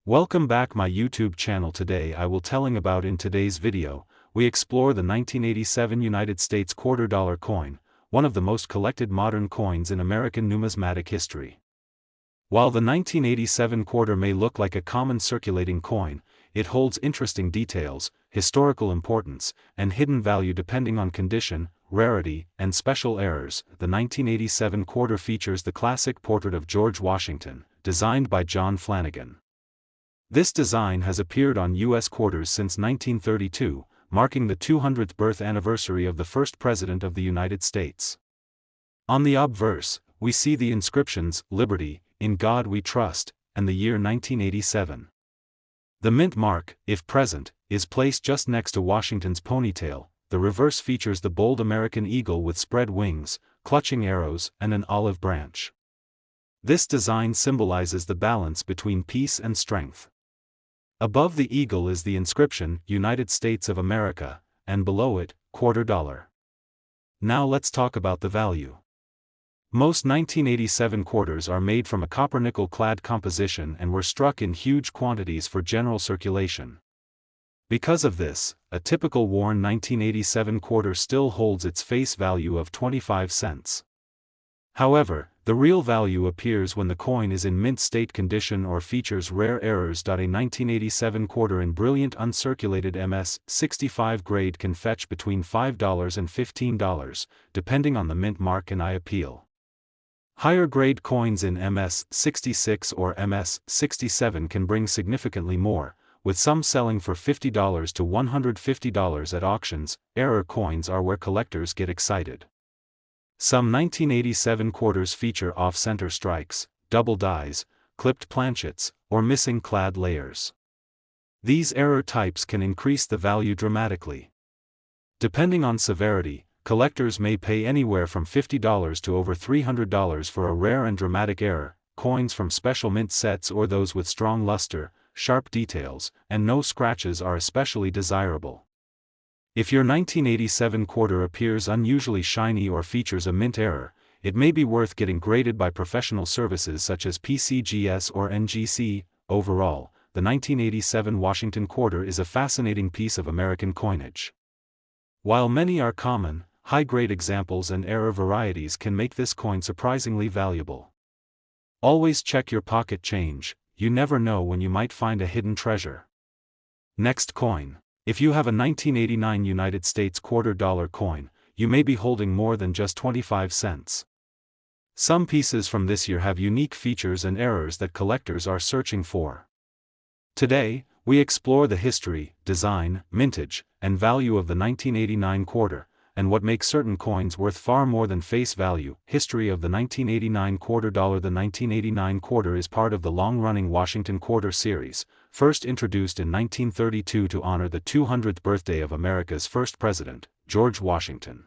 Welcome back my YouTube channel. Today I will telling about in today's video, we explore the 1987 United States $quarter coin, one of the most collected modern coins in American numismatic history. While the 1987 quarter may look like a common circulating coin, it holds interesting details, historical importance, and hidden value depending on condition, rarity, and special errors. The 1987 quarter features the classic portrait of George Washington, designed by John Flanagan. This design has appeared on U.S. quarters since 1932, marking the 200th birth anniversary of the first President of the United States. On the obverse, we see the inscriptions, "Liberty, in God we trust," and the year 1987. The mint mark, if present, is placed just next to Washington's ponytail. The reverse features the bold American eagle with spread wings, clutching arrows, and an olive branch. This design symbolizes the balance between peace and strength. Above the eagle is the inscription, "United States of America," and below it, $quarter. Now let's talk about the value. Most 1987 quarters are made from a copper-nickel clad composition and were struck in huge quantities for general circulation. Because of this, a typical worn 1987 quarter still holds its face value of 25 cents. However, the real value appears when the coin is in mint state condition or features rare errors. A 1987 quarter in brilliant uncirculated MS-65 grade can fetch between $5 and $15, depending on the mint mark and eye appeal. Higher grade coins in MS-66 or MS-67 can bring significantly more, with some selling for $50 to $150 at auctions. Error coins are where collectors get excited. Some 1987 quarters feature off-center strikes, double dies, clipped planchets, or missing clad layers. These error types can increase the value dramatically. Depending on severity, collectors may pay anywhere from $50 to over $300 for a rare and dramatic error. Coins from special mint sets or those with strong luster, sharp details, and no scratches are especially desirable. If your 1987 quarter appears unusually shiny or features a mint error, it may be worth getting graded by professional services such as PCGS or NGC. Overall, the 1987 Washington quarter is a fascinating piece of American coinage. While many are common, high-grade examples and error varieties can make this coin surprisingly valuable. Always check your pocket change, you never know when you might find a hidden treasure. Next coin. If you have a 1989 United States $quarter coin, you may be holding more than just 25 cents. Some pieces from this year have unique features and errors that collectors are searching for. Today, we explore the history, design, mintage, and value of the 1989 quarter, and what makes certain coins worth far more than face value. History of the 1989 $quarter. The 1989 quarter is part of the long-running Washington quarter series, first introduced in 1932 to honor the 200th birthday of America's first president, George Washington.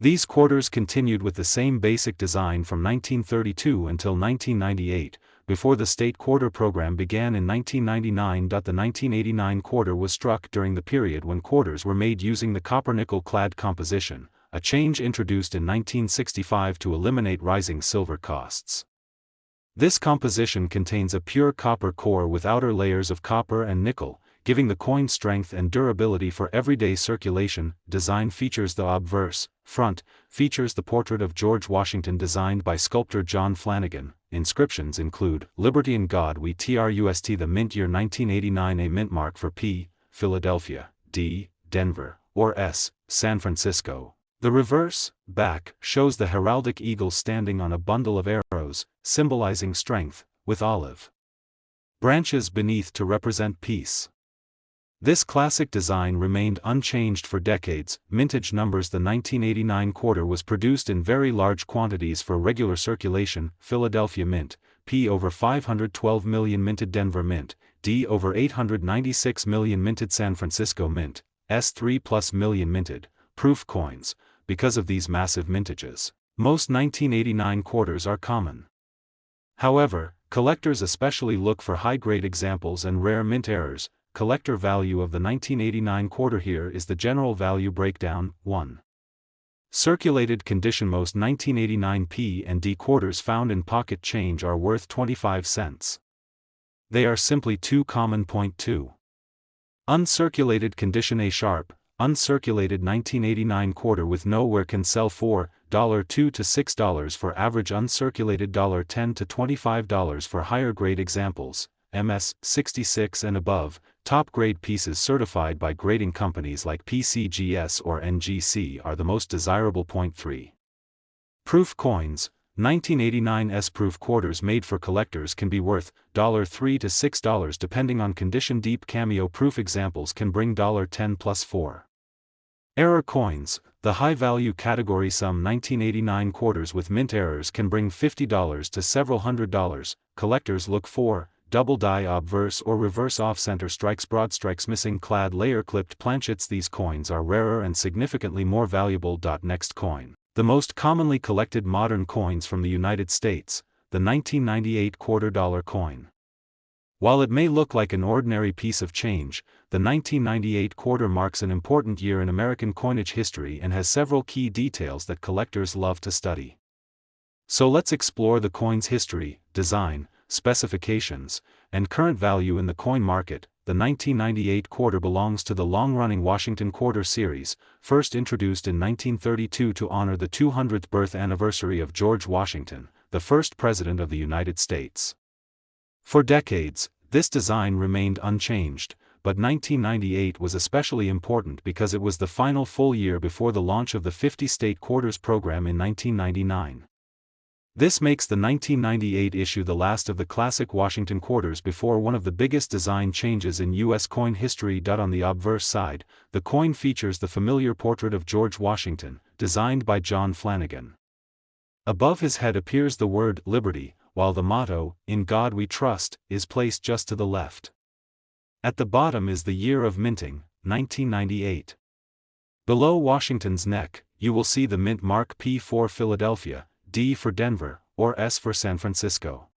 These quarters continued with the same basic design from 1932 until 1998, before the state quarter program began in 1999. The 1989 quarter was struck during the period when quarters were made using the copper-nickel clad composition, a change introduced in 1965 to eliminate rising silver costs. This composition contains a pure copper core with outer layers of copper and nickel, giving the coin strength and durability for everyday circulation. Design features the obverse. Front features the portrait of George Washington designed by sculptor John Flanagan. Inscriptions include, "Liberty in God we trust." The mint year 1989. A mint mark for P, Philadelphia, D, Denver, or S, San Francisco. The reverse, back, shows the heraldic eagle standing on a bundle of arrows, symbolizing strength, with olive branches beneath to represent peace. This classic design remained unchanged for decades. Mintage numbers. The 1989 quarter was produced in very large quantities for regular circulation. Philadelphia Mint, P over 512 million minted. Denver Mint, D over 896 million minted. San Francisco Mint, S 3+ million minted. Proof coins. Because of these massive mintages, most 1989 quarters are common. However, collectors especially look for high-grade examples and rare mint errors. Collector value of the 1989 quarter. Here is the general value breakdown. 1. Circulated condition. Most 1989 P and D quarters found in pocket change are worth 25 cents. They are simply too common. Point 2. Uncirculated condition. A sharp, uncirculated 1989 quarter with nowhere can sell for $2 to $6 for average, uncirculated $10 to $25 for higher grade examples, MS 66 and above. Top grade pieces certified by grading companies like PCGS or NGC are the most desirable. Point 3. Proof coins. 1989 S-proof quarters made for collectors can be worth $3 to $6 depending on condition. Deep cameo proof examples can bring $10 plus 4. Error coins. The high-value category. Some 1989 quarters with mint errors can bring $50 to several $100. Collectors look for double die obverse or reverse off-center strikes, broad strikes, missing clad layer, clipped planchets. These coins are rarer and significantly more valuable. Next coin. The most commonly collected modern coins from the United States, the 1998 $quarter coin. While it may look like an ordinary piece of change, the 1998 quarter marks an important year in American coinage history and has several key details that collectors love to study. So let's explore the coin's history, design, specifications, and current value in the coin market. The 1998 quarter belongs to the long-running Washington Quarter series, first introduced in 1932 to honor the 200th birth anniversary of George Washington, the first President of the United States. For decades, this design remained unchanged, but 1998 was especially important because it was the final full year before the launch of the 50-state quarters program in 1999. This makes the 1998 issue the last of the classic Washington quarters before one of the biggest design changes in U.S. coin history. On the obverse side, the coin features the familiar portrait of George Washington, designed by John Flanagan. Above his head appears the word Liberty, while the motto, "In God We Trust," is placed just to the left. At the bottom is the year of minting, 1998. Below Washington's neck, you will see the mint mark P for Philadelphia, D for Denver, or S for San Francisco.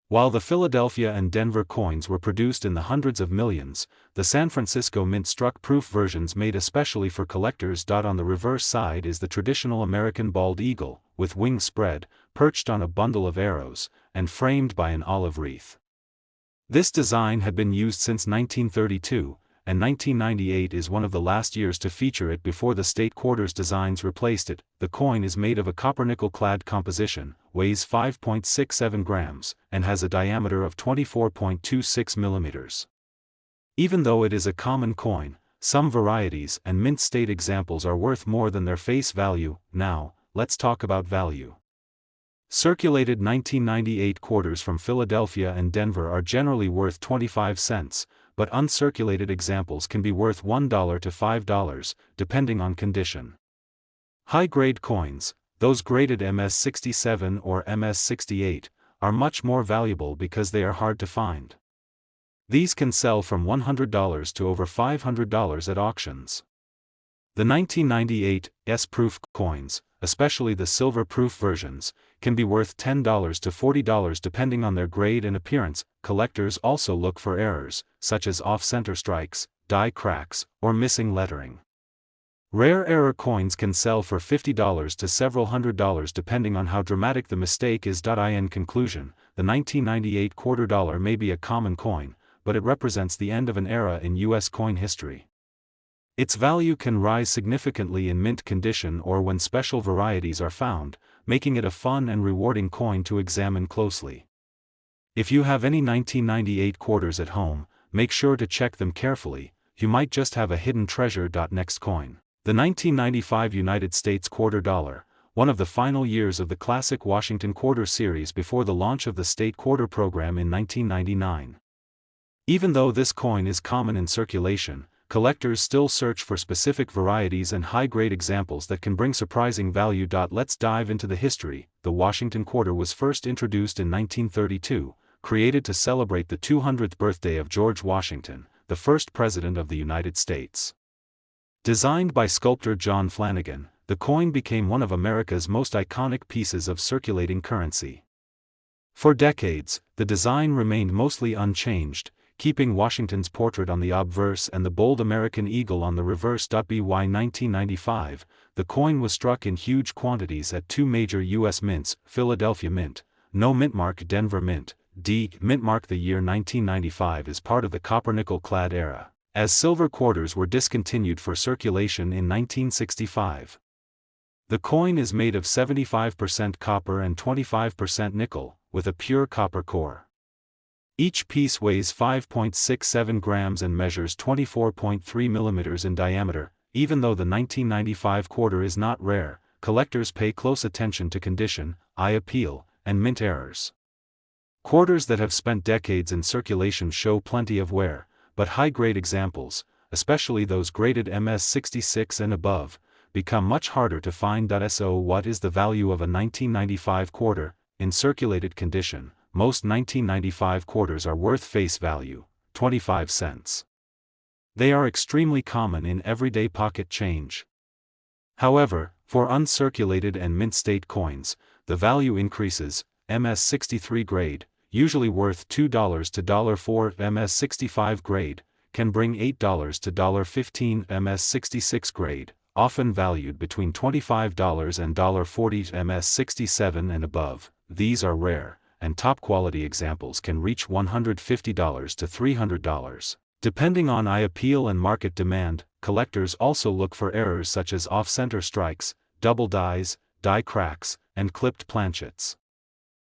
While the Philadelphia and Denver coins were produced in the hundreds of millions, the San Francisco mint struck proof versions made especially for collectors. On the reverse side is the traditional American bald eagle, with wings spread, perched on a bundle of arrows, and framed by an olive wreath. This design had been used since 1932, and 1998 is one of the last years to feature it before the state quarters designs replaced it. The coin is made of a copper-nickel-clad composition, weighs 5.67 grams, and has a diameter of 24.26 millimeters. Even though it is a common coin, some varieties and mint state examples are worth more than their face value. Now, let's talk about value. Circulated 1998 quarters from Philadelphia and Denver are generally worth 25 cents, but uncirculated examples can be worth $1 to $5, depending on condition. High-grade coins, those graded MS67 or MS68, are much more valuable because they are hard to find. These can sell from $100 to over $500 at auctions. The 1998 S-proof coins, especially the silver-proof versions, can be worth $10 to $40 depending on their grade and appearance. Collectors also look for errors, such as off-center strikes, die cracks, or missing lettering. Rare error coins can sell for $50 to several $100 depending on how dramatic the mistake is. In conclusion, the 1998 quarter dollar may be a common coin, but it represents the end of an era in U.S. coin history. Its value can rise significantly in mint condition or when special varieties are found, making it a fun and rewarding coin to examine closely. If you have any 1998 quarters at home, make sure to check them carefully, you might just have a hidden treasure. Next coin. The 1995 United States quarter dollar, one of the final years of the classic Washington quarter series before the launch of the state quarter program in 1999. Even though this coin is common in circulation, collectors still search for specific varieties and high-grade examples that can bring surprising value. Let's dive into the history. The Washington quarter was first introduced in 1932, created to celebrate the 200th birthday of George Washington, the first President of the United States. Designed by sculptor John Flanagan, the coin became one of America's most iconic pieces of circulating currency. For decades, the design remained mostly unchanged, keeping Washington's portrait on the obverse and the bold American eagle on the reverse. By 1995, the coin was struck in huge quantities at two major U.S. mints, Philadelphia Mint, no mint mark, Denver Mint, Mint mark the year 1995 is part of the copper-nickel-clad era, as silver quarters were discontinued for circulation in 1965. The coin is made of 75% copper and 25% nickel, with a pure copper core. Each piece weighs 5.67 grams and measures 24.3 millimeters in diameter. Even though the 1995 quarter is not rare, collectors pay close attention to condition, eye appeal, and mint errors. Quarters that have spent decades in circulation show plenty of wear, but high-grade examples, especially those graded MS66 and above, become much harder to find. So what is the value of a 1995 quarter? In circulated condition, most 1995 quarters are worth face value, 25 cents. They are extremely common in everyday pocket change. However, for uncirculated and mint state coins, the value increases. MS63 grade, usually worth $2 to $4. MS65 grade, can bring $8 to $15. MS66 grade, often valued between $25 and $40. MS67 and above, these are rare, and top-quality examples can reach $150 to $300. Depending on eye appeal and market demand, collectors also look for errors such as off-center strikes, double dies, die cracks, and clipped planchets.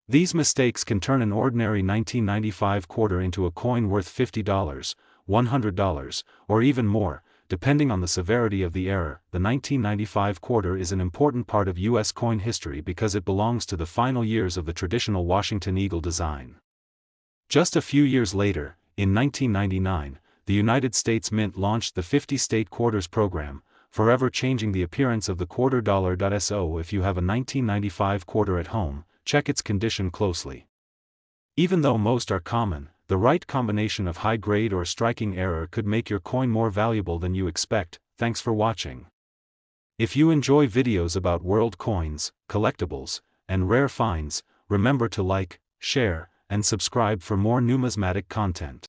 These mistakes can turn an ordinary 1995 quarter into a coin worth $50, $100, or even more, depending on the severity of the error. The 1995 quarter is an important part of U.S. coin history because it belongs to the final years of the traditional Washington Eagle design. Just a few years later, in 1999, the United States Mint launched the 50-state quarters program, forever changing the appearance of the quarter dollar. So if you have a 1995 quarter at home, check its condition closely. Even though most are common, the right combination of high-grade or striking error could make your coin more valuable than you expect. Thanks for watching. If you enjoy videos about world coins, collectibles, and rare finds, remember to like, share, and subscribe for more numismatic content.